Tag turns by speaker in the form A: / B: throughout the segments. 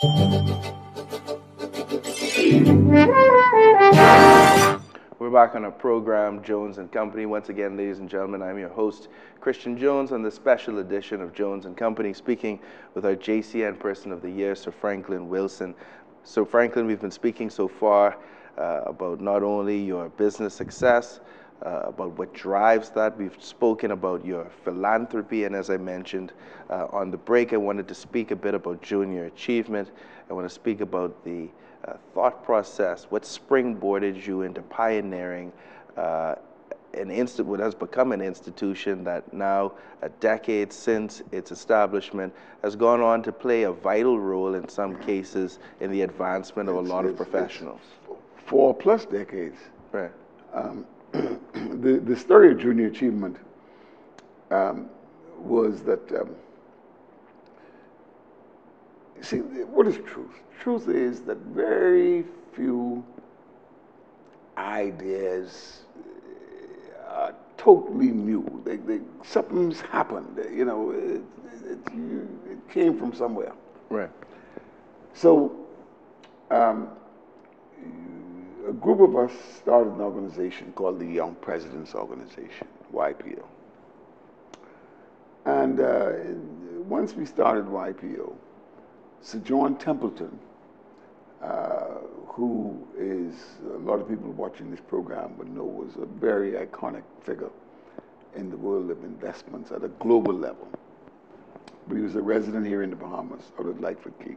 A: We're back on our program, Jones and Company. Once again, ladies and gentlemen, I'm your host, Christian Jones, on this special edition of Jones and Company, speaking with our JCN Person of the Year, Sir Franklyn Wilson. So, Franklyn, we've been speaking so far about not only your business success, about what drives that. We've spoken about your philanthropy, and as I mentioned on the break, I wanted to speak a bit about junior achievement. I want to speak about the thought process, what springboarded you into pioneering what has become an institution that now, a decade since its establishment, has gone on to play a vital role in some cases in the advancement of a lot of professionals.
B: 4+ decades.
A: Right.
B: The story of junior achievement was that, see, what is truth? Truth is that very few ideas are totally new. Something's happened, you know, it came from somewhere.
A: Right.
B: So, a group of us started an organization called the Young Presidents Organization, YPO. And once we started YPO, Sir John Templeton, who is, a lot of people watching this program would know, was a very iconic figure in the world of investments at a global level. But he was a resident here in the Bahamas, out at Lightfoot Key.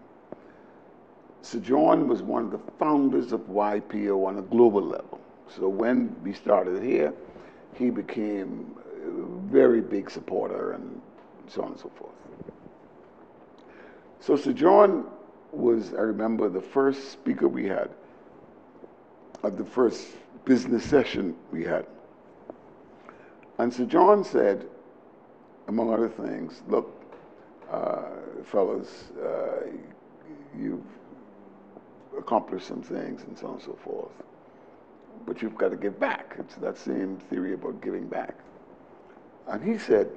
B: Sir John was one of the founders of YPO on a global level. So when we started here, he became a very big supporter and so on and so forth. So Sir John was, I remember, the first speaker we had at the first business session we had. And Sir John said, among other things, look, fellas, you've accomplished some things and so on and so forth, but you've got to give back. It's that same theory about giving back. And he said,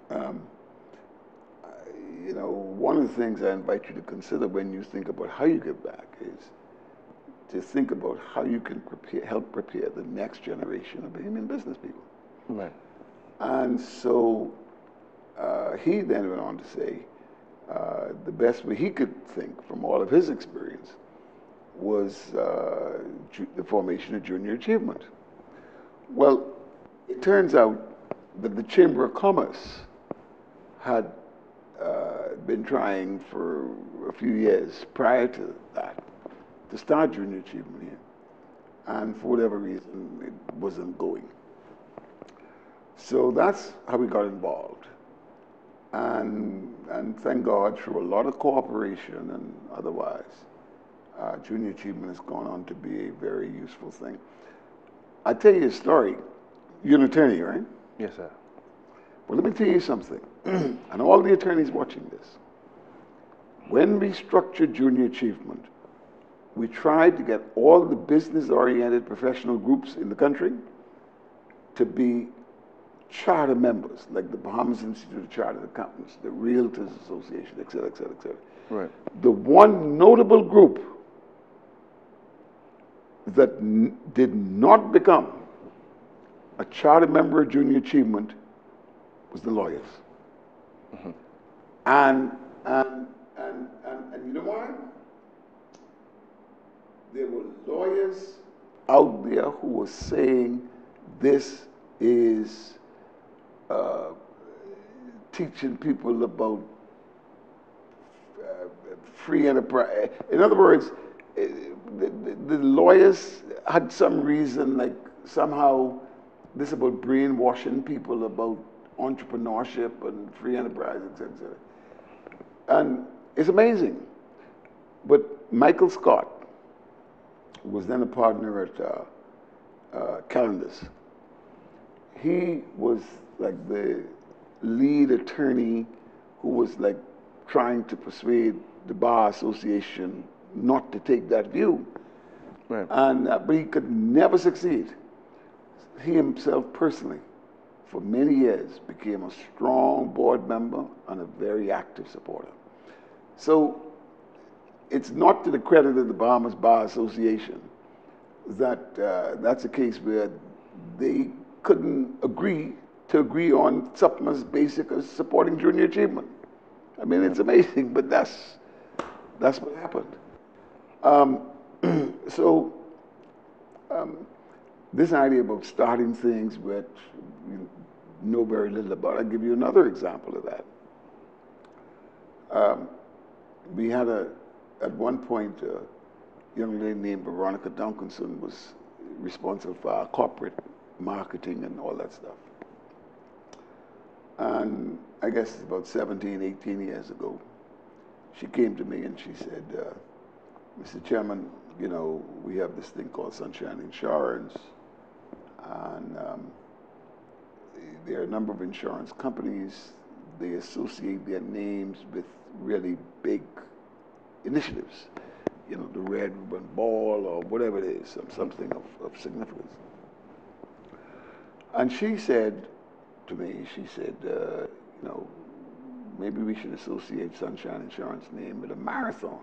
B: you know, one of the things I invite you to consider when you think about how you give back is to think about how you can help prepare the next generation of Bahamian business people.
A: Right.
B: And so he then went on to say the best way he could think from all of his experience was the formation of junior achievement. Well, it turns out that the Chamber of Commerce had been trying for a few years prior to that to start junior achievement here. And for whatever reason, it wasn't going. So that's how we got involved. And thank God, through a lot of cooperation and otherwise, junior achievement has gone on to be a very useful thing. I tell you a story. You're an attorney, right?
A: Yes, sir.
B: Well, let me tell you something, and all the attorneys watching this. When we structured junior achievement, we tried to get all the business-oriented professional groups in the country to be charter members, like the Bahamas Institute of Chartered Accountants, the Realtors Association, et cetera, et cetera, et cetera.
A: Right.
B: The one notable group that did not become a charter member of junior achievement was the lawyers.
A: Mm-hmm.
B: And you know why? There were lawyers out there who were saying this is teaching people about free enterprise. In other words, the lawyers had some reason, like somehow this about brainwashing people about entrepreneurship and free enterprise, et cetera, et cetera. And it's amazing. But Michael Scott, who was then a partner at Calendars, he was like the lead attorney who was like trying to persuade the Bar Association not to take that view.
A: Right.
B: And but he could never succeed. He himself personally, for many years, became a strong board member and a very active supporter. So it's not to the credit of the Bahamas Bar Association that that's a case where they couldn't agree on something as basic as supporting junior achievement. I mean, it's amazing, but that's what happened. So this idea about starting things which you know very little about, I'll give you another example of that. We had at one point, a young lady named Veronica Duncanson was responsible for our corporate marketing and all that stuff. And I guess it's about 17, 18 years ago, she came to me and she said, Mr. Chairman, you know, we have this thing called Sunshine Insurance, and there are a number of insurance companies. They associate their names with really big initiatives, you know, the Red Ribbon Ball or whatever it is, something of significance. And she said to me, she said, you know, maybe we should associate Sunshine Insurance name with a marathon.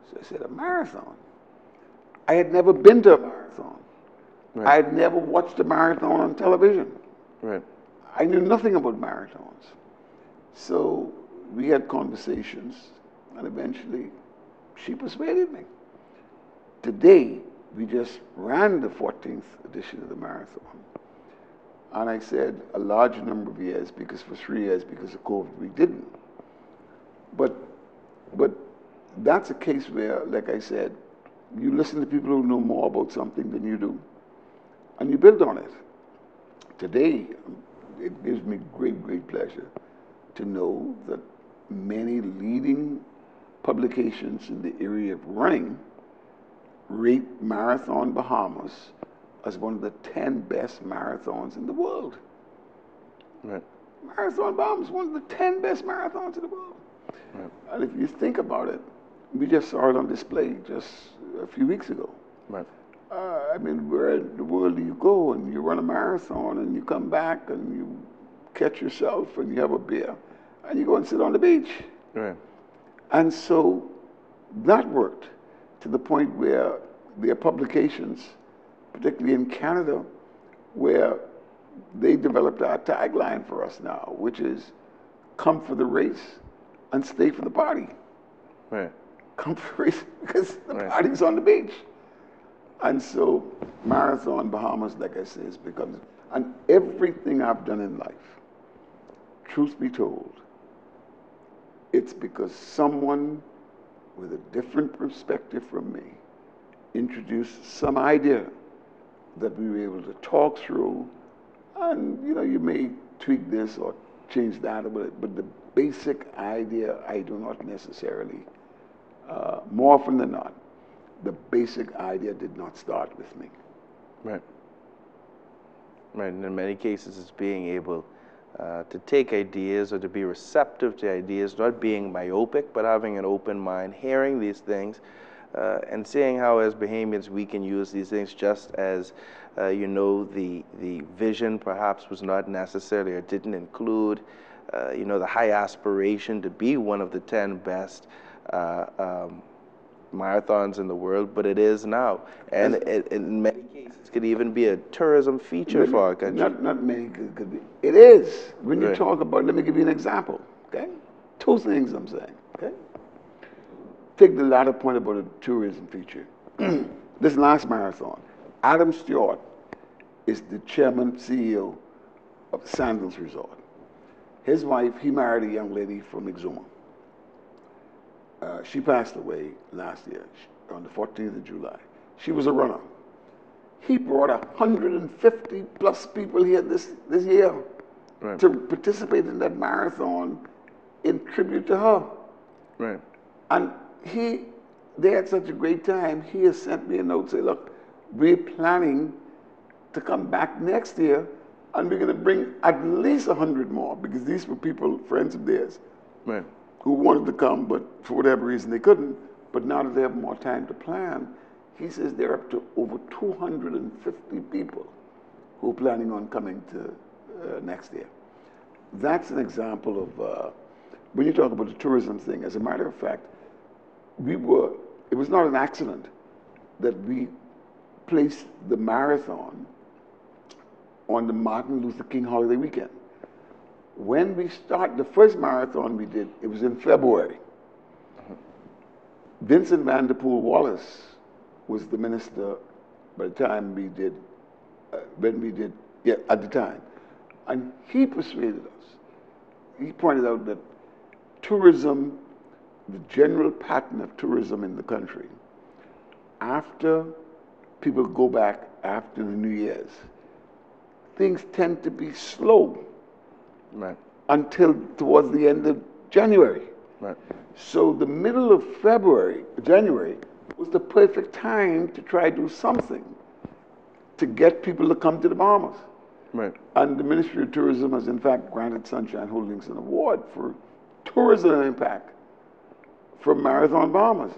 B: So I said, a marathon? I had never been to a marathon. Right. I had never watched a marathon on television.
A: Right.
B: I knew nothing about marathons. So we had conversations, and eventually she persuaded me. Today, we just ran the 14th edition of the marathon. And I said a large number of years, because for 3 years, because of COVID, we didn't. But that's a case where, like I said, you listen to people who know more about something than you do, and you build on it. Today, it gives me great, great pleasure to know that many leading publications in the area of running rate Marathon Bahamas as one of the 10 best marathons in the world. Right. Marathon Bahamas is one of the 10 best marathons in the world. Right. And if you think about it, we just saw it on display just a few weeks ago. Right. I mean, where in the world do you go and you run a marathon and you come back and you catch yourself and you have a beer and you go and sit on the beach? Right. And so that worked to the point where there are publications, particularly in Canada, where they developed our tagline for us now, which is come for the race and stay for the party. Right. Come for the race because the party's on the beach. And so Marathon Bahamas, like I say, has become, and everything I've done in life, truth be told, it's because someone with a different perspective from me introduced some idea that we were able to talk through, and you know, you may tweak this or change that, but the basic idea I do not necessarily, more often than not, the basic idea did not start with me. Right. Right, and in many cases it's being able to take ideas or to be receptive to ideas, not being myopic, but having an open mind, hearing these things, and seeing how as Bahamians we can use these things, just as you know, the vision perhaps was not necessarily or didn't include you know, the high aspiration to be one of the 10 best marathons in the world, but it is now, and in many cases could even be a tourism feature for our country. Not many could be. It is. When you talk about, let me give you an example. Okay, 2 things I'm saying. Okay, take the latter point about a tourism feature. This last marathon, Adam Stewart is the chairman, CEO of Sandals Resort. His wife, he married a young lady from Exuma. She passed away last year on the 14th of July. She was a runner. He brought 150 plus people here this year to participate in that marathon in tribute to her. Right. And they had such a great time. He has sent me a note saying, look, we're planning to come back next year and we're going to bring at least 100 more, because these were people, friends of theirs. Right. Who wanted to come, but for whatever reason they couldn't. But now that they have more time to plan, he says they're up to over 250 people who are planning on coming to next year. That's an example of, when you talk about the tourism thing, as a matter of fact, it was not an accident that we placed the marathon on the Martin Luther King holiday weekend. When we started, the first marathon we did, it was in February. Vincent Vanderpool Wallace was the minister by the time we did, at the time. And he persuaded us. He pointed out that tourism, the general pattern of tourism in the country, after people go back after the New Year's, things tend to be slow.
A: Right.
B: Until towards the end of January.
A: Right.
B: So the middle of January, was the perfect time to try to do something to get people to come to the Bahamas.
A: Right.
B: And the Ministry of Tourism has in fact granted Sunshine Holdings an award for tourism impact for Marathon Bahamas.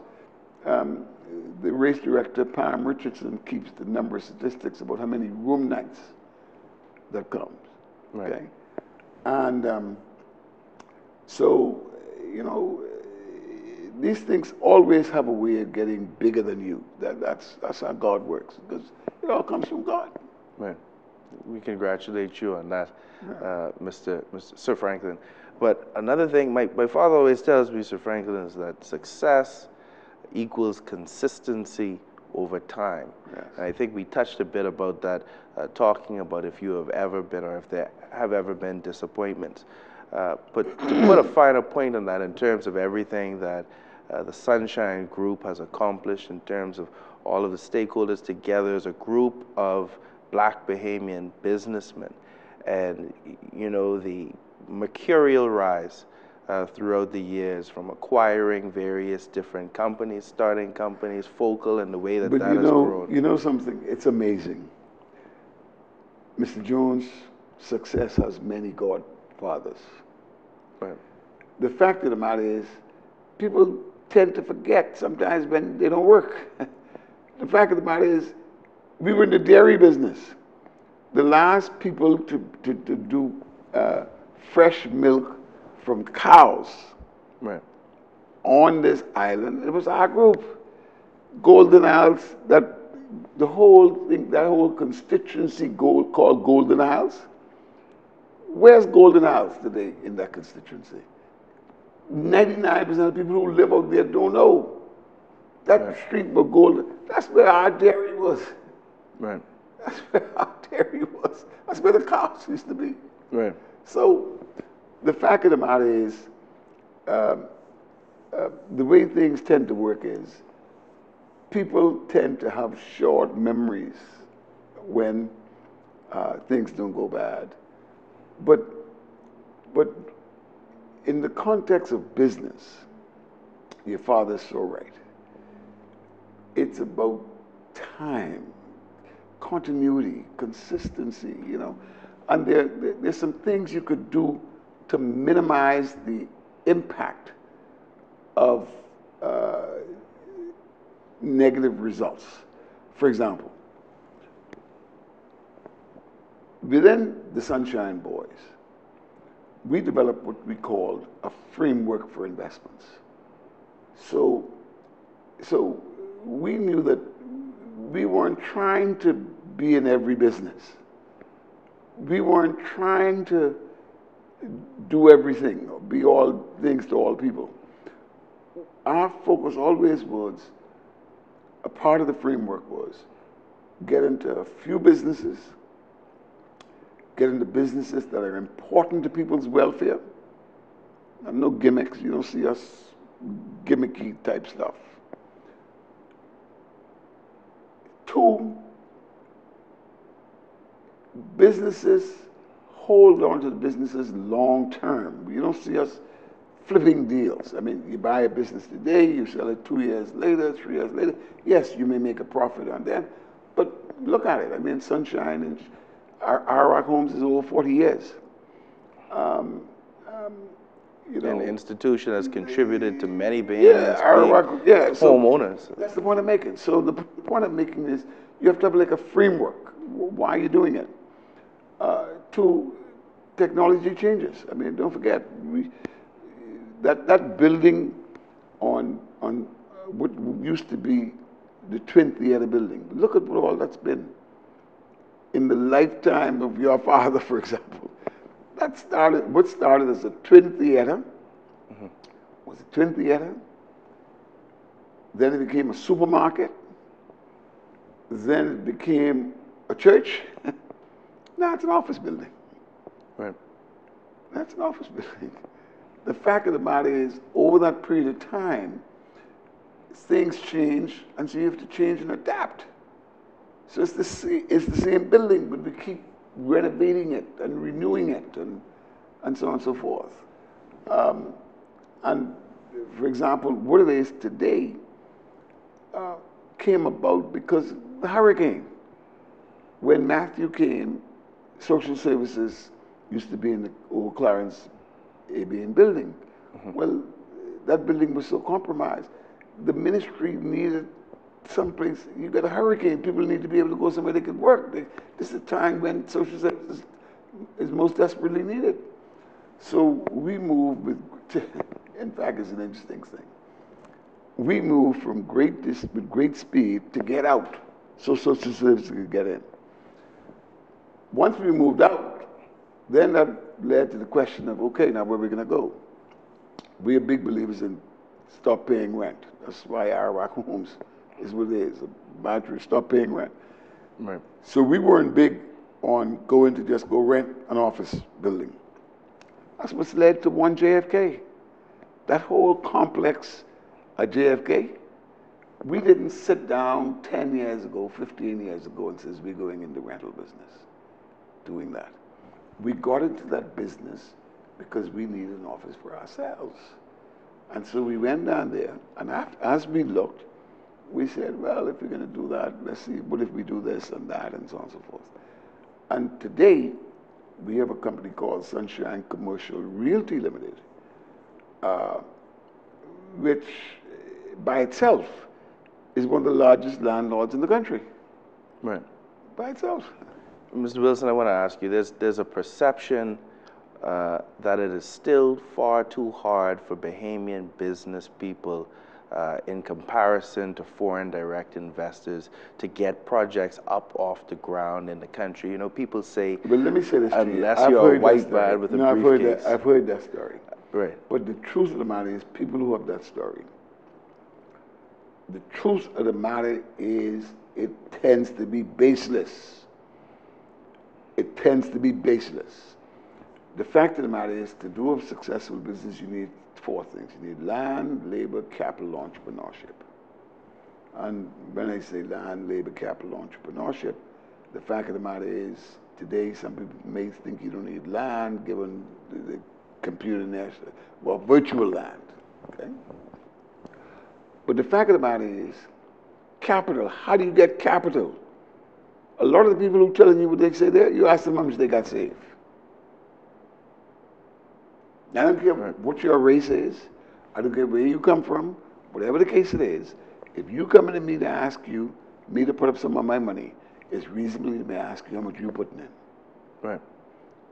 B: The race director, Pam Richardson, keeps the number of statistics about how many room nights that comes.
A: Right.
B: Okay? And so, these things always have a way of getting bigger than you. That's how God works, because it all comes from God.
A: Right. We congratulate you on that, Mr. Sir Franklyn. But another thing, my father always tells me, Sir Franklyn, is that success equals consistency over time.
B: Yes.
A: And I think we touched a bit about that, talking about if you have ever been or if there have ever been disappointments. But to put a finer point on that in terms of everything that the Sunshine Group has accomplished in terms of all of the stakeholders together as a group of Black Bahamian businessmen, and the mercurial rise throughout the years from acquiring various different companies, starting companies, Focal, and the way that has grown.
B: You know something? It's amazing. Mr. Jones' success has many godfathers.
A: Right.
B: The fact of the matter is, people tend to forget sometimes when they don't work. The fact of the matter is, we were in the dairy business. The last people to do fresh milk from cows,
A: right,
B: on this island, it was our group. Golden Isles, the whole thing, that whole constituency called Golden Isles. Where's Golden Isles today in that constituency? 99% of the people who live out there don't know. That street was Golden. That's where our dairy was.
A: Right.
B: That's where our dairy was. That's where the cows used to be.
A: Right.
B: So the fact of the matter is, the way things tend to work is, people tend to have short memories when things don't go bad. But in the context of business, your father's so right. It's about time, continuity, consistency, and there's some things you could do to minimize the impact of negative results. For example, within the Sunshine Boys, we developed what we called a framework for investments. So we knew that we weren't trying to be in every business. We weren't trying to do everything, or be all things to all people. Our focus always was, a part of the framework was, get into a few businesses, get into businesses that are important to people's welfare. And no gimmicks. You don't see us gimmicky type stuff. 2, businesses, hold on to the businesses long term. You don't see us flipping deals. I mean, you buy a business today, you sell it 2 years later, 3 years later. Yes, you may make a profit on that, but look at it. I mean, Sunshine and our Homes is over 40 years.
A: An institution has contributed to many Bahamians homeowners.
B: That's the point I'm making. So the point I'm making is, you have to have like a framework. Why are you doing it? 2, technology changes. I mean, don't forget, that building on what used to be the Twin Theater building. Look at what all that's been. In the lifetime of your father, for example, what started as a Twin Theater, was a Twin Theater, then it became a supermarket, then it became a church. Now it's an office building.
A: Right.
B: That's an office building. The fact of the matter is, over that period of time, things change, and so you have to change and adapt. So it's the same building, but we keep renovating it and renewing it, and so on and so forth. And for example, what it is today came about because of the hurricane. When Matthew came, social services used to be in the old Clarence ABN building. Well, that building was so compromised. The ministry needed someplace. You got a hurricane, people need to be able to go somewhere they could work. This is a time when social services is most desperately needed. So we moved in fact, it's an interesting thing. We moved from with great speed to get out so social services could get in. Once we moved out, then that led to the question of, okay, now where are we going to go? We are big believers in stop paying rent. That's why our homes is what it is, a mantra, stop paying rent.
A: Right.
B: So we weren't big on going to just go rent an office building. That's what's led to one JFK. That whole complex at JFK, we didn't sit down 10 years ago, 15 years ago and says we're going into rental business, doing that. We got into that business because we needed an office for ourselves. And so we went down there, and as we looked, we said, well, if we're going to do that, let's see, what if we do this and that, and so on and so forth. And today, we have a company called Sunshine Commercial Realty Limited, which by itself is one of the largest landlords in the country.
A: Right.
B: By itself.
A: Mr. Wilson, I want to ask you, there's a perception that it is still far too hard for Bahamian business people in comparison to foreign direct investors to get projects up off the ground in the country. You know, people say,
B: but let me say this to you.
A: Unless you're a white man with a briefcase.
B: I've heard that story.
A: Right.
B: But the truth of the matter is, people who have that story, the truth of the matter is, it tends to be baseless. It tends to be baseless. The fact of the matter is, to do a successful business, you need four things. You need land, labor, capital, entrepreneurship. And when I say land, labor, capital, entrepreneurship, the fact of the matter is, today some people may think you don't need land, given the computer national, well, virtual land, okay? But the fact of the matter is, capital, how do you get capital? A lot of the people who are telling you what they say there, you ask them how much they got saved. I don't care what your race is. I don't care where you come from. Whatever the case it is, if you come to me to ask me to put up some of my money, it's reasonably to me ask you how much you're putting in.
A: Right.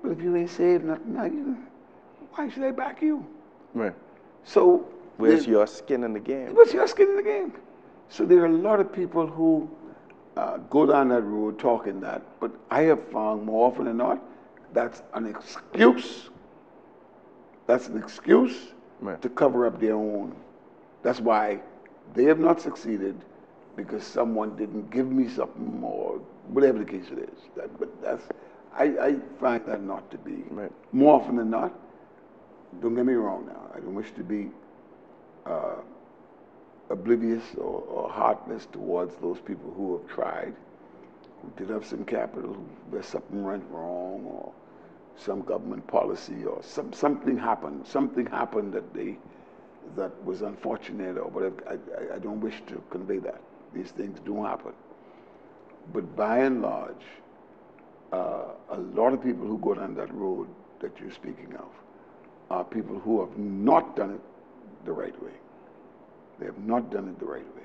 B: But if you ain't saved nothing, why should I back you?
A: Right.
B: So
A: where's your skin in the game?
B: What's your skin in the game? So there are a lot of people who go down that road talking that, but I have found more often than not, that's an excuse. That's an excuse to cover up their own. That's why they have not succeeded, because someone didn't give me something, or whatever the case it is. But I find that not to be, more often than not. Don't get me wrong now. I don't wish to be oblivious or heartless towards those people who have tried, who did have some capital, where something went wrong, or some government policy, or something happened. Something happened that was unfortunate, or whatever. I don't wish to convey that. These things do happen. But by and large, a lot of people who go down that road that you're speaking of are people who have not done it the right way. They have not done it the right way.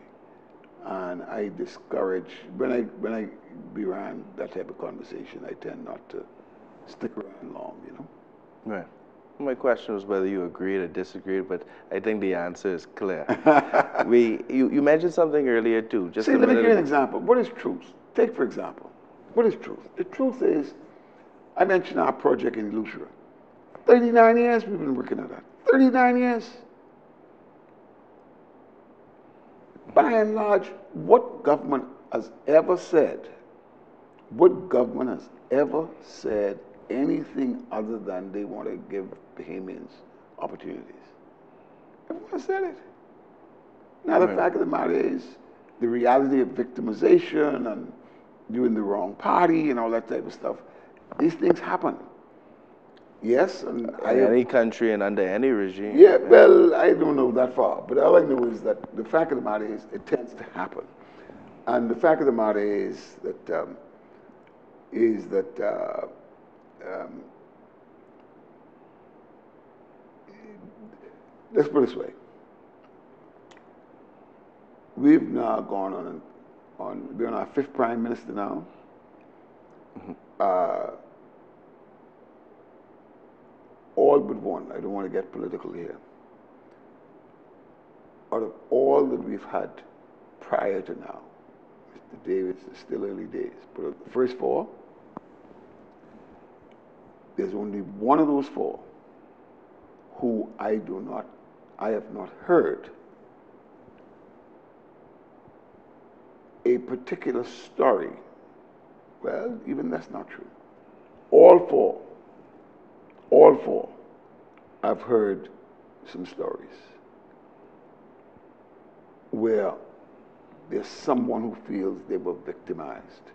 B: And I discourage, when I be around that type of conversation, I tend not to stick around long, you know?
A: Right. My question was whether you agreed or disagreed, but I think the answer is clear. You mentioned something earlier too. Just
B: See,
A: a
B: let me
A: minute
B: give you an
A: ago.
B: example. What is truth? Take, for example, what is truth? The truth is, I mentioned our project in Lucia. 39 years we've been working on that. 39 years. By and large, what government has ever said, anything other than they want to give Bahamians opportunities? Everyone said it. Now, the fact of the matter is, the reality of victimization and doing the wrong party and all that type of stuff, these things happen. Yes, and
A: In any country and under any regime.
B: yeah, well, I don't know that far, but all I know is that the fact of the matter is it tends to happen, and the fact of the matter is that let's put it this way: we've now gone we're on our fifth prime minister now. All but one, I don't want to get political here. Out of all that we've had prior to now, Mr. Davis, is still early days, but of the first four, there's only one of those four who I have not heard a particular story. Well, even that's not true. All four, I've heard some stories where there's someone who feels they were victimized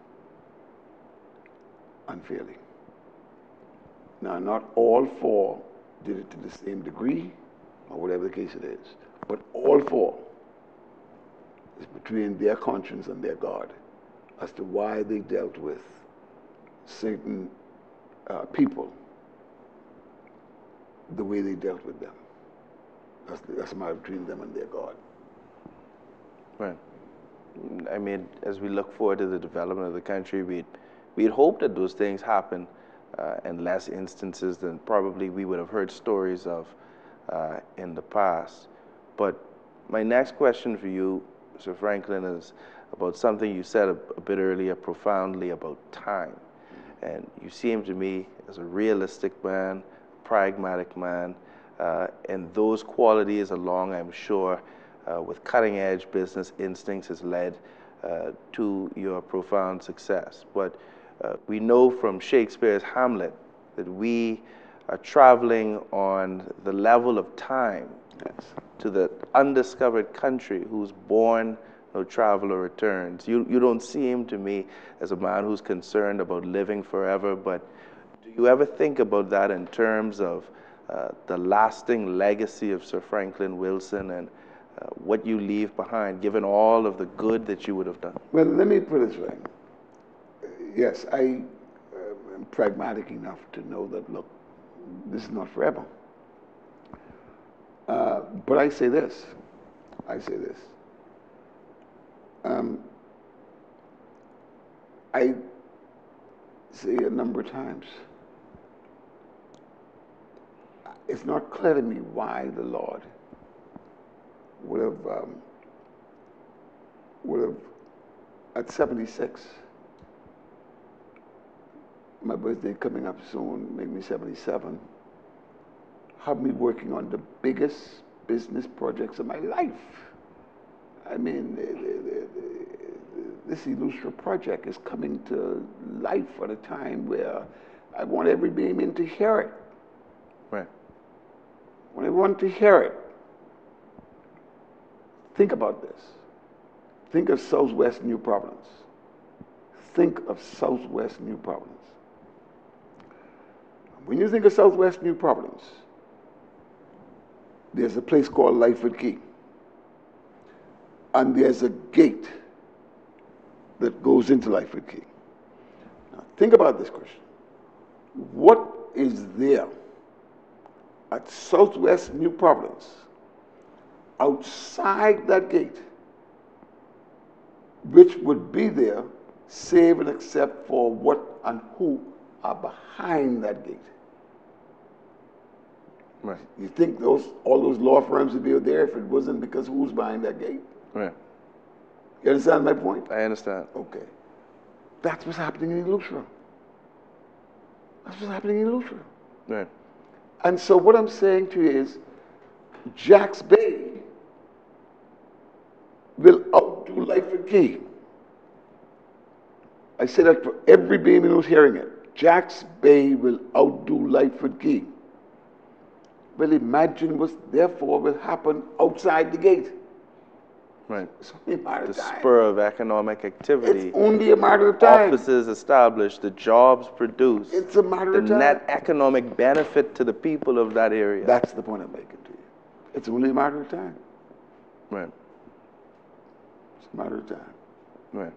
B: unfairly. Now, not all four did it to the same degree, or whatever the case it is, but all four is between their conscience and their God as to why they dealt with certain people the way they dealt with them. That's a matter between them and their God.
A: Right. I mean, as we look forward to the development of the country, we'd hope that those things happen in less instances than probably we would have heard stories of in the past. But my next question for you, Sir Franklyn, is about something you said a bit earlier, profoundly about time. And you seem to me as a realistic man, pragmatic man, and those qualities along, I'm sure, with cutting-edge business instincts has led to your profound success. But we know from Shakespeare's Hamlet that we are traveling on the level of time to the undiscovered country whose born no traveler returns. You don't seem to me as a man who's concerned about living forever, but do you ever think about that in terms of the lasting legacy of Sir Franklyn Wilson and what you leave behind, given all of the good that you would have done?
B: Well, let me put it this way. Yes, I am pragmatic enough to know that, look, this is not forever. But I say this. I say a number of times, it's not clear to me why the Lord would have, at 76, my birthday coming up soon, make me 77, have me working on the biggest business projects of my life. I mean, this Illustra project is coming to life at a time where I want every Bahamian to hear it.
A: Right.
B: I want everyone to hear it. Think about this. Think of Southwest New Providence. Think of Southwest New Providence. When you think of Southwest New Providence, there's a place called Lightfoot Key. And there's a gate that goes into Lightfoot Key. Now, think about this question. What is there at Southwest New Providence, outside that gate, which would be there, save and except for what and who are behind that gate?
A: Right.
B: You think all those law firms would be there if it wasn't because who's behind that gate?
A: Right.
B: You understand my point?
A: I understand.
B: Okay. That's what's happening in Eleuthera. That's what's happening in Eleuthera.
A: Right.
B: And so what I'm saying to you is, Jack's Bay will outdo Lightfoot Key. I say that for every baby who's hearing it. Jack's Bay will outdo Lightfoot Key. Well, imagine what therefore will happen outside the gate.
A: Right.
B: It's only a matter
A: The
B: of time.
A: spur of economic activity.
B: It's only a matter of time.
A: Offices established, the jobs produced.
B: It's a matter
A: the
B: of time.
A: net economic benefit to the people of that area.
B: That's the point I'm making to you. It's only a matter of time.
A: Right.
B: It's a matter of time.
A: Right.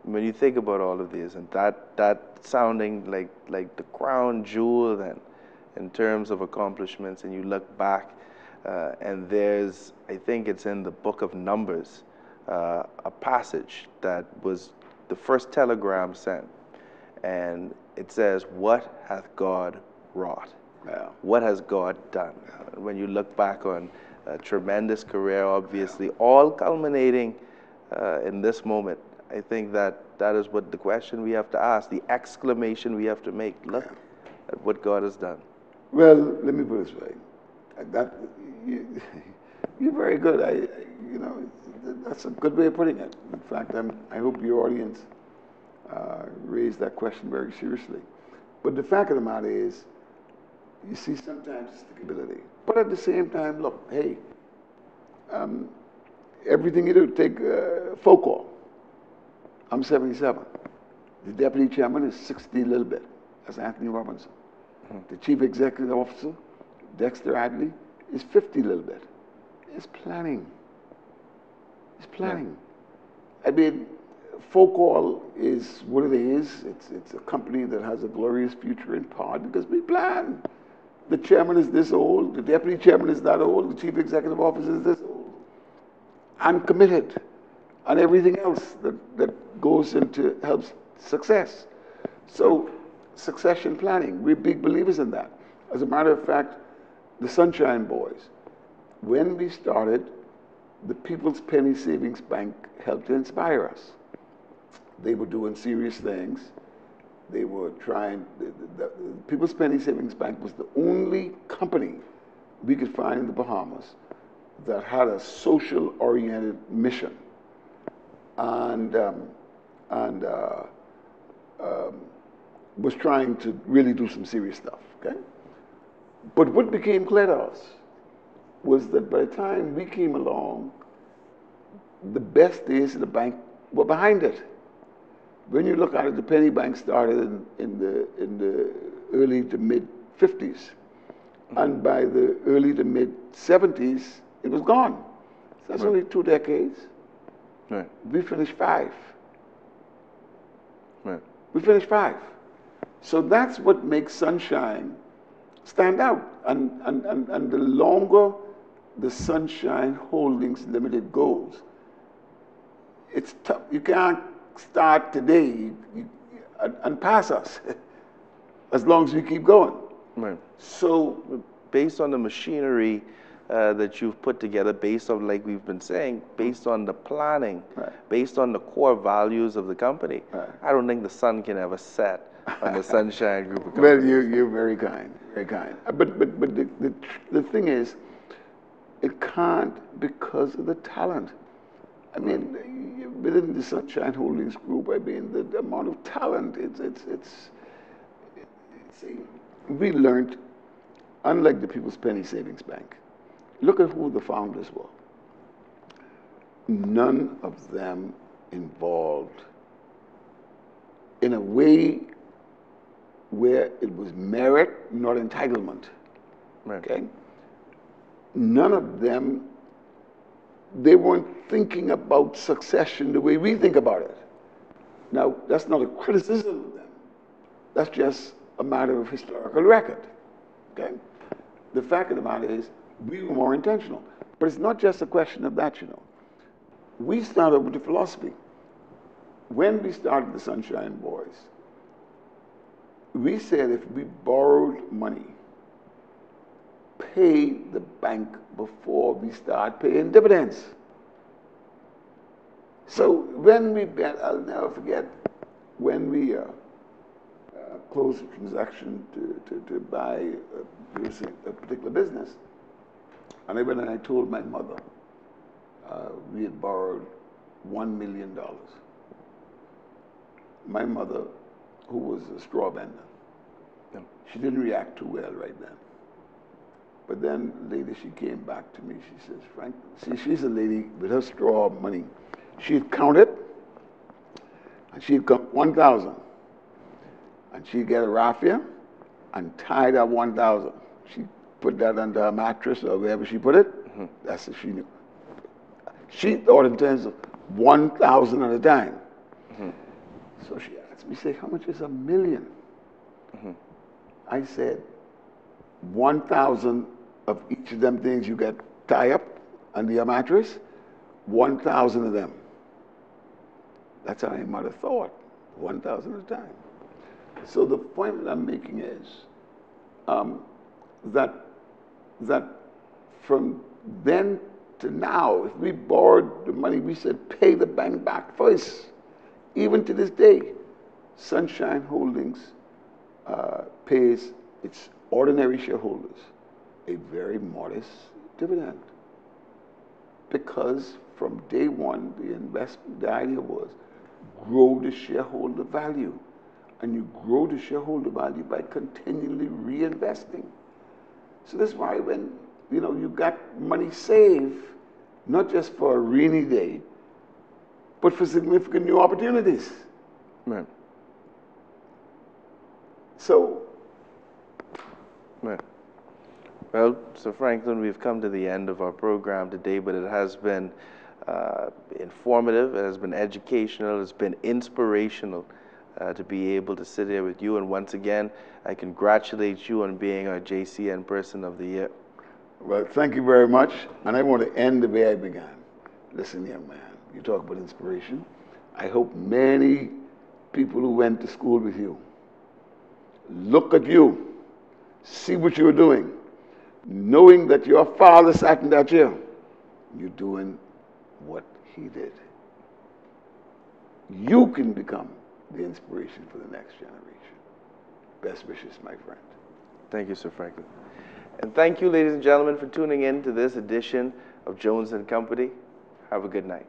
A: When you think about all of these, and that sounding like the crown jewel then, in terms of accomplishments, and you look back, and there's, I think it's in the book of Numbers, a passage that was the first telegram sent, and it says, "What hath God wrought?"
B: Yeah.
A: What has God done? When you look back on a tremendous career, obviously, all culminating in this moment, I think that is what the question we have to ask, the exclamation we have to make. Look at what God has done.
B: Well, let me put it this way. You're very good. That's a good way of putting it. In fact, I hope your audience raised that question very seriously. But the fact of the matter is, you see sometimes stickability. But at the same time, look, hey, everything you do, take phone call. I'm 77. The deputy chairman is 60 a little bit. That's Anthony Robinson. The chief executive officer, Dexter Adley, is 50 a little bit. It's planning. It's planning. Yeah. I mean, Focall is what it is. It's a company that has a glorious future in part because we plan. The chairman is this old, the deputy chairman is that old, the chief executive officer is this old. I'm committed on everything else that goes into helps success. So succession planning, we're big believers in that. As a matter of fact, the Sunshine Boys, when we started, the People's Penny Savings Bank helped to inspire us. They were doing serious things. They were trying, the People's Penny Savings Bank was the only company we could find in the Bahamas that had a social-oriented mission and was trying to really do some serious stuff, okay? But what became clear to us was that by the time we came along, the best days of the bank were behind it. When you look at it, the penny bank started in the early to mid 50s, and by the early to mid 70s, it was gone. So that's only 2 decades.
A: Right.
B: We finished 5.
A: Right.
B: We finished 5. So that's what makes Sunshine stand out. And the longer the Sunshine Holdings Limited goes, it's tough. You can't start today and pass us as long as we keep going.
A: Right.
B: So
A: based on the machinery that you've put together, based on, like we've been saying, based on the planning, based on the core values of the company, I don't think the sun can ever set on the Sunshine Group of companies.
B: Well, you're very kind, very kind. But the thing is, it can't because of the talent. I mean, within the Sunshine Holdings Group, I mean, the amount of talent, see, we learned, unlike the People's Penny Savings Bank, look at who the founders were. None of them involved in a way where it was merit, not entitlement.
A: Right.
B: Okay? None of them, they weren't thinking about succession the way we think about it. Now, that's not a criticism of them. That's just a matter of historical record. Okay? The fact of the matter is, we were more intentional. But it's not just a question of that, you know. We started with the philosophy. When we started the Sunshine Boys, we said if we borrowed money pay the bank before we start paying dividends. So when we bet, I'll never forget, when we closed the transaction to buy a particular business, and I went and I told my mother we had borrowed $1 million. My mother, who was a straw vendor, she didn't react too well right then. But then later she came back to me. She says, Frank, see, she's a lady with her straw money. She'd count it, and she'd come 1,000. And she'd get a raffia and tie that 1,000. She'd put that under her mattress or wherever she put it. That's what she knew. She thought in terms of 1,000 at a time. So she asked me, say, how much is $1 million? I said, 1,000 of each of them things you get tie up under your mattress, 1,000 of them. That's how my mother thought, 1,000 at a time. So the point that I'm making is that from then to now, if we borrowed the money, we said pay the bank back first. Even to this day, Sunshine Holdings pays its ordinary shareholders a very modest dividend. Because from day one, the idea was grow the shareholder value. And you grow the shareholder value by continually reinvesting. So that's why when you got money saved, not just for a rainy day, but for significant new opportunities.
A: Right.
B: So.
A: Right. Well, Sir Franklyn, we've come to the end of our program today, but it has been informative, it has been educational, it's been inspirational to be able to sit here with you. And once again, I congratulate you on being our JCN Person of the Year.
B: Well, thank you very much. And I want to end the way I began. Listen, young man, you talk about inspiration. I hope many people who went to school with you look at you, see what you're doing, knowing that your father sat in that chair. You're doing what he did. You can become the inspiration for the next generation. Best wishes, my friend.
A: Thank you, Sir Franklyn. And thank you, ladies and gentlemen, for tuning in to this edition of Jones & Company. Have a good night.